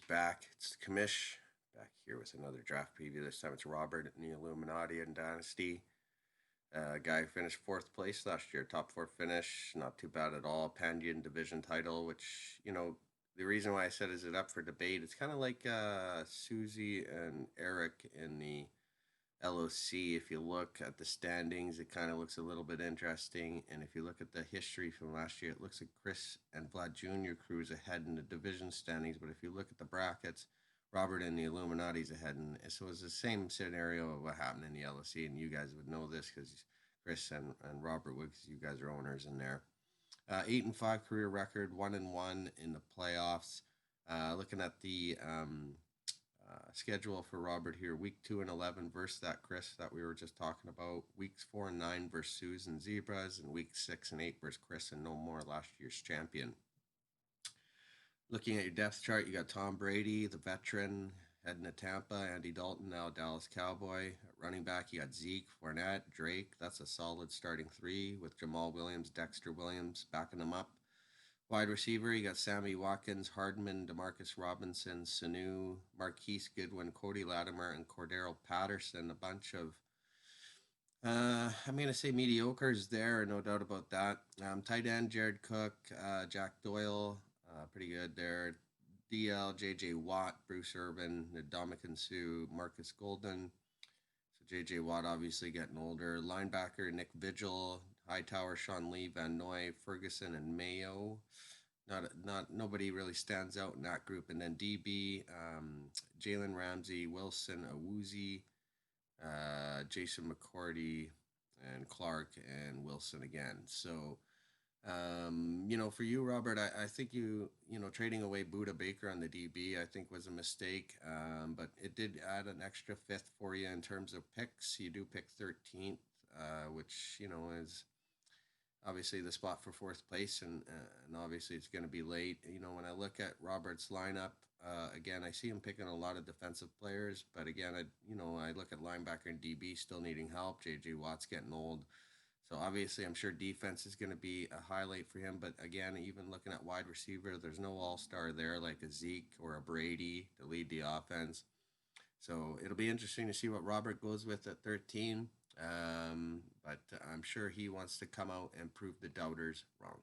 back. It's Kamish back here with another draft preview. This time it's Robert in the Illuminati and Dynasty. Guy who finished fourth place last year, top four finish, not too bad at all. Pandian division title, which the reason why I said is it up for debate. It's kind of like Susie and Eric in the LOC. If you look at the standings, it kind of looks a little bit interesting. And if you look at the history from last year, it looks like Chris and Vlad Jr. cruise ahead in the division standings. But if you look at the brackets, Robert and the Illuminati's ahead. And so it's the same scenario of what happened in the LOC. And you guys would know this because Chris and Robert would, because you guys are owners in there. 8-5 career record, 1-1 in the playoffs. Looking at the schedule for Robert here: week 2 and 11 versus that Chris that we were just talking about. Weeks 4 and 9 versus Susan Zebras, and week 6 and 8 versus Chris and No More, last year's champion. Looking at your depth chart, you got Tom Brady, the veteran, heading to Tampa. Andy Dalton, now Dallas Cowboy. At running back, you got Zeke, Fournette, Drake. That's a solid starting three with Jamal Williams, Dexter Williams backing them up. Wide receiver, you got Sammy Watkins, Hardman, Demarcus Robinson, Sanu, Marquise Goodwin, Cody Latimer, and Cordero Patterson. A bunch of, I'm going to say mediocres there, no doubt about that. Tight end, Jared Cook, Jack Doyle, pretty good there. DL, JJ Watt, Bruce Irvin, Ndamukong Suh, Marcus Golden. So JJ Watt obviously getting older. Linebacker, Nick Vigil, Hightower, Sean Lee, Van Noy, Ferguson, and Mayo. Not nobody really stands out in that group. And then DB, Jalen Ramsey, Wilson, Awuzie, Jason McCourty, and Clark, and Wilson again. So, for you, Robert, I think trading away Buda Baker on the DB, I think was a mistake. But it did add an extra fifth for you in terms of picks. You do pick 13th, which, is obviously the spot for fourth place, and obviously it's going to be late. When I look at Robert's lineup, again, I see him picking a lot of defensive players, but again, I look at linebacker and DB still needing help. JJ Watt's getting old. So obviously, I'm sure defense is going to be a highlight for him. But again, even looking at wide receiver, there's no all-star there like a Zeke or a Brady to lead the offense. So it'll be interesting to see what Robert goes with at 13. But I'm sure he wants to come out and prove the doubters wrong.